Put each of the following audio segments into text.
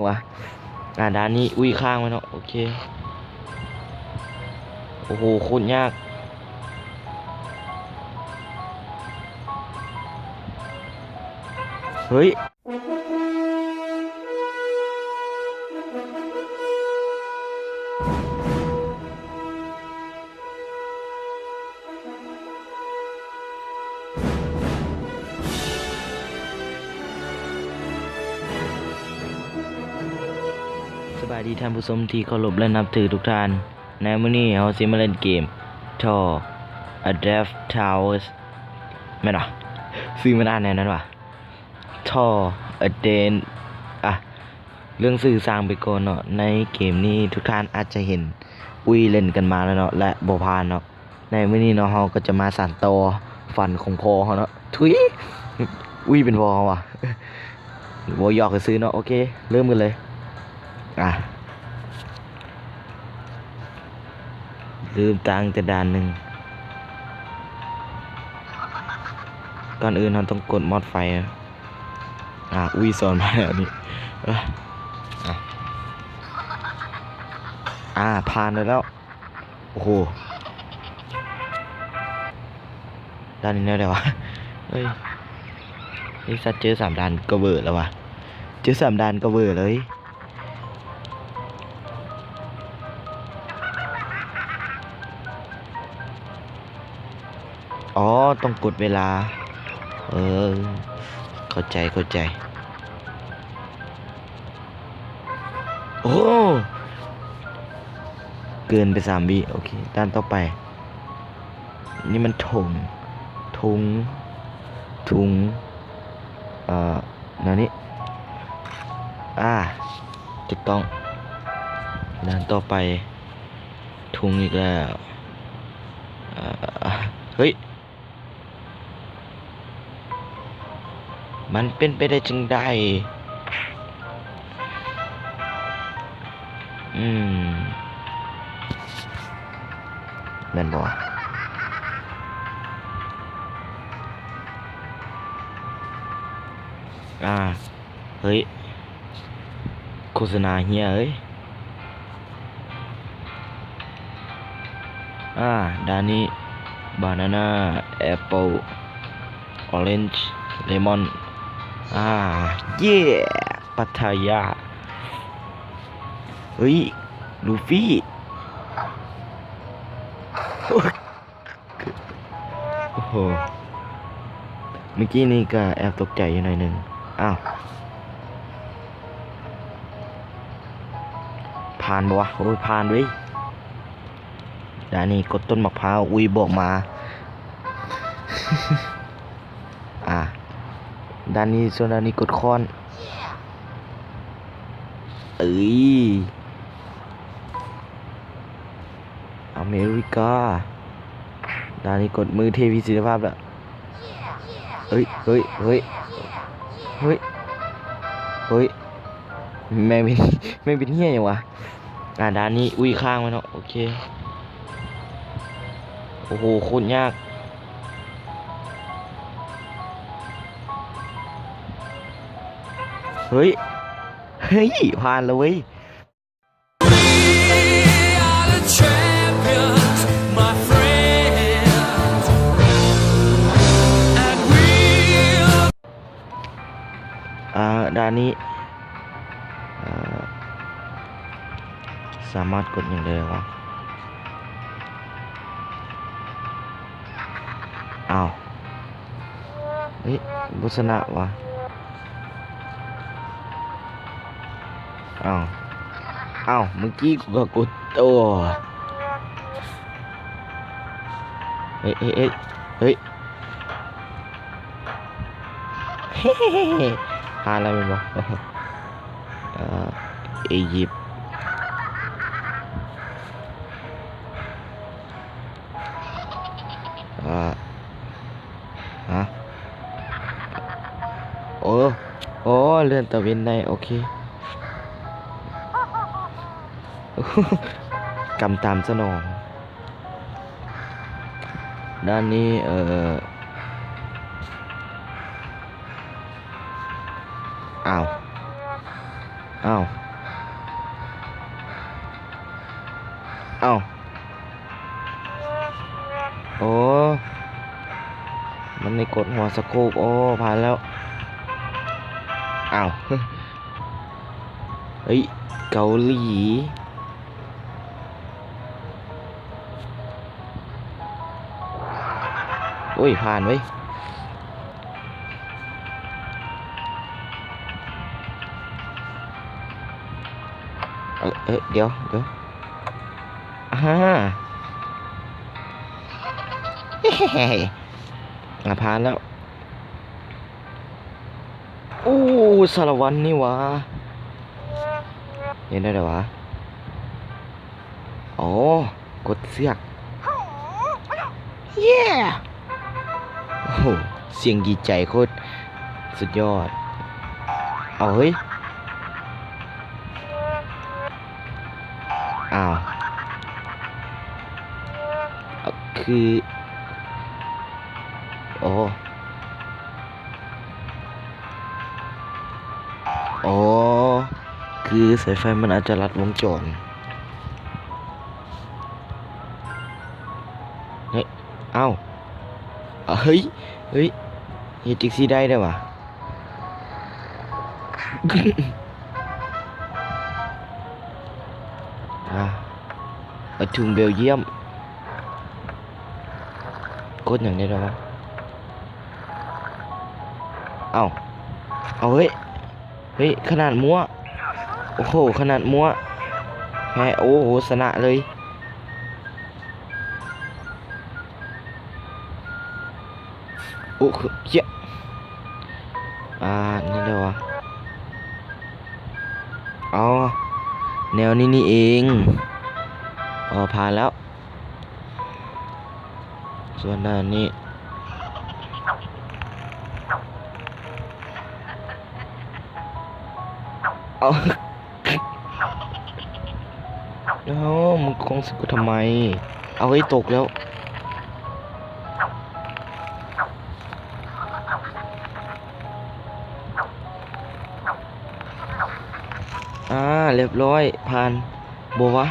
วะด้านนี้อุ้ยข้างไว้เนาะโอเคโอ้โหโคตรยากเฮ้ยสบายดีท่านผู้ชมที่เคารพและนับถือทุกท่านในมื้อนี้เราสิมาเล่นเกม Thor A Death Towers แม่นวะซื้อมาได้แน่นั้นวะ Thor A Death เรื่องสื่อสร้างไปก่อนเนาะในเกมนี้ทุกท่านอาจจะเห็นอุ้ยเล่นกันมาแล้วเนาะและบ่ผ่านเนาะในมื้อนี้เนาะเราก็จะมาสานต่อฝันของพ่อเขาเนาะทุยอุ้ยเป็นพ่อเขาว่ะบ่หยอกซื้อเนาะโอเคเริ่มกันเลยลืมตังแต่ด่านหนึ่งก่อนอื่นเราต้องกดมอดไฟอุ้ยสอนมาแล้วนี่ผ่านแล้วโอ้โหด้านนี้ได้วะเฮ้ยนี่สัตว์เจอ3ด่านก็เวอร์แล้ววะเจอ3ด่านก็เวอร์เลยอ๋อต้องกดเวลาเข้าใจโอ้เกินไป3 วิโอเคด้านต่อไปนี่มันถุงนั่นนี่ถูกต้องด้านต่อไปถุงอีกแล้วเฮ้ยมันเป็นไปได้จึงได้แม่นบ่เฮ้ยโฆษณาเฮียเอ้ยด้านนี้บานาน่าแอปเปิลออเรนจ์เลมอนเย่ปัทยาเฮ้ยลูฟี่โอ้โหเมื่อกี้นี่ก็แอบตกใจอยู่หน่อยหนึ่งผ่านบ่วะโอ้ยผ่านด้วยด้านนี้กดต้นมะพร้าวอุ้ยบอกมาด้านนี้ส่วนด้านนี้กดค้อนอเมริกาด้านนี้กดมือเทวีศิลปภาพแล้วเฮ้ยแม่เป็นเหี้ยอย่างวะด้านนี้อุ้ยข้างไว้เนาะโอเคโอ้โหโคตรยากเฮ้ยผ่านแล้วเว้ยด้านนี้สามารถกดอย่างเดียววะเฮ้ยบุษณะวะเมื่อกี้กูก็กดตัวเฮ้ยหาอะไรมันวะอียิปต์โอ้เลื่อนตะเวนได้โอเคกำตามสนองด้านนี้ อ้าวอ้าวโอ้มันในกดหัวสโคปโอ้ผ่านแล้วอ้าว เฮ้ยเกาหลีโอ้ยผ่านไว้ยเดี๋ยวฮ่า ผ่านแล้วโอ้สารวัตรนี่วะเห็นได้วะอ๋อกดเสือกเย้โอ้โหเสียงดีใจโคตรสุดยอดเอาเฮ้ยอ้าวคือโอ้คือสายไฟมันอาจจะลัดวงจรเฮ้ยเอ้าเฮ้ยเฮจิกซี่ได้วะ ถึงเบลเยียมกดอย่างนี้แล้ววะเอ้าเฮ้ยขนาดมัวโอ้โหขนาดมัวแพ้โอ้โหชนะเลยโอ้เจ๊นี่เดี๋ยววะอ๋อแนวนี้เองผ่านแล้วส่วนด้านนี้มึงคงสึกทำไมเอาไว้ตกแล้วเรียบร้อยผ่านบัวะ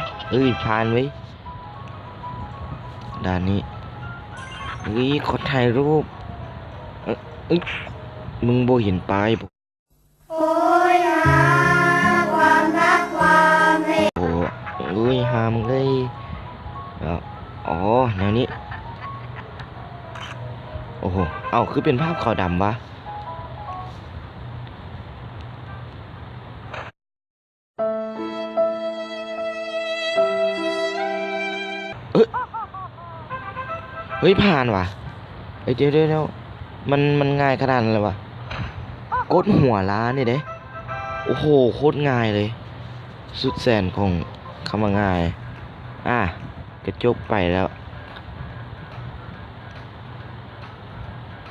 ผ่านไว้ด้านนี้ขอถ่ายรูปมึงโบเห็นปลายโอ้ยหาความรักความเมตโอ้หามเลยแนวนี้โอ้โหคือเป็นภาพขาวดำวะเฮ้ยผ่านว่ะเดี๋ยวมันง่ายขนาดนั้นเลยวะกดหัวล้านนี่เด้โอ้โหโคตรง่ายเลยสุดแสนของคำว่าง่ายกระจบไปแล้ว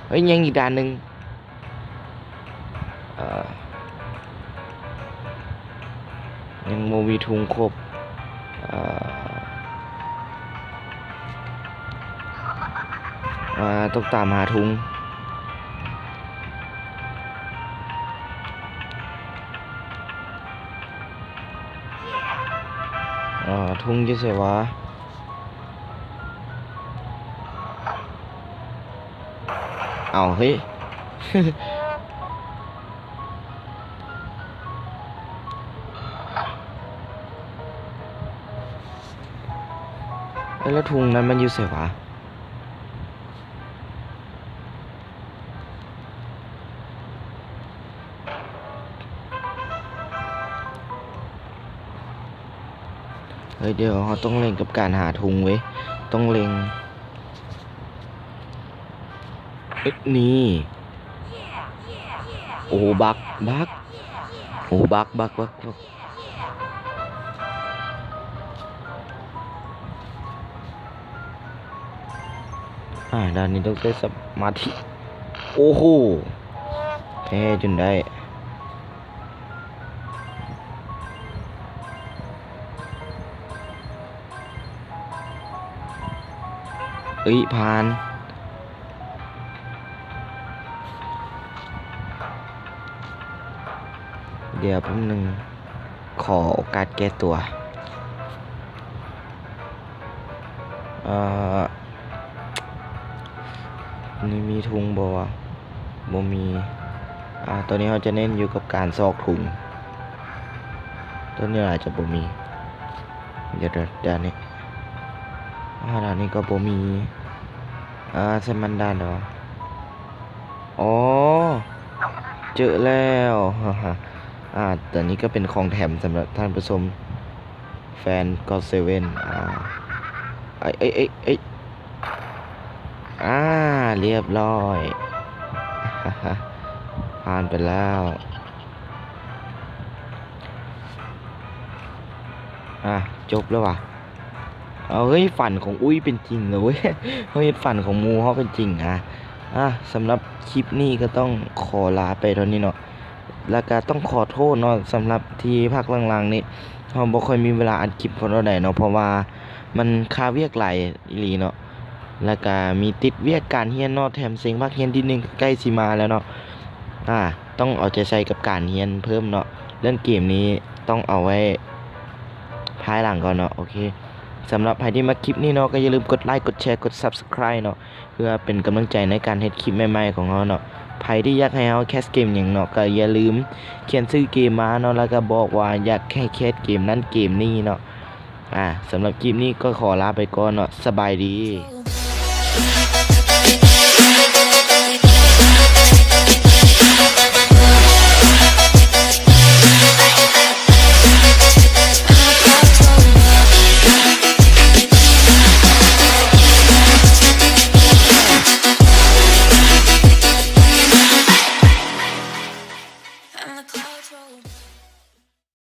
เฮ้ยยังอีกด้านหนึ่งยังโมวีทุงครบต้องตามหาทุงทุงจะเสียวะเฮ้ย แล้วทุงนั้นมันอยู่เสียวะเดี๋ยวเราต้องเล็งกับการหาทุงเว้ยต้องเล็งนี่โอ้บักโอ้บักด้านนี้ต้องใช้สมาธิโอ้โหแพ้จนได้ผ่านเดี๋ยวแป๊บนึง ขอโอกาสแก้ตัวนี่มีทุงบ่วะบ่มีตัวนี้เราจะเน้นอยู่กับการซอกถุงตัวนี้อาจจะบ่มีเดี๋ยวด้านนี้ด้านนี้ก็บ่มีใส่มันด้านเนาะอ๋อเจอแล้วตัวนี้ก็เป็นของแถมสำหรับท่านผู้ชมแฟนก็เซเว่นเรียบร้อย ผ่านไปแล้วจบแล้วว่ะเฮ้ยฝันของอุ้ยเป็นจริงเลยเว้ย เฮ้ยฝันของมูเขาเป็นจริงสำหรับคลิปนี้ก็ต้องขอลาไปเท่านี้เนาะแล้วก็ต้องขอโทษเนาะสำหรับที่ภาคหลังๆนี่เราบ่ค่อยมีเวลาอัดคลิปคนเท่าใดเนาะเพราะว่ามันคาเวียกหลายอีหลีเนาะแล้วก็มีติดเวียกการเรียนเนาะแถมเสียงภาคเรียนที่นึงใกล้สิมาแล้วเนาะต้องเอาใจใส่กับการเรียนเพิ่มเนาะเรื่องเกมนี้ต้องเอาไว้ภายหลังก่อนเนาะโอเคสำหรับใครที่มาคลิปนี้เนาะก็อย่าลืมกดไลค์กดแชร์กด Subscribe เนาะเพื่อเป็นกำลังใจในการเฮ็ดคลิปใหม่ๆของเราเนาะใครที่อยากให้เราแคสเกมอย่างเนาะก็อย่าลืมเขียนชื่อเกมมาเนาะแล้วก็บอกว่าอยากให้แคสเกมนั้นเกมนี้เนาะสำหรับคลิปนี้ก็ขอลาไปก่อนเนาะสบายดี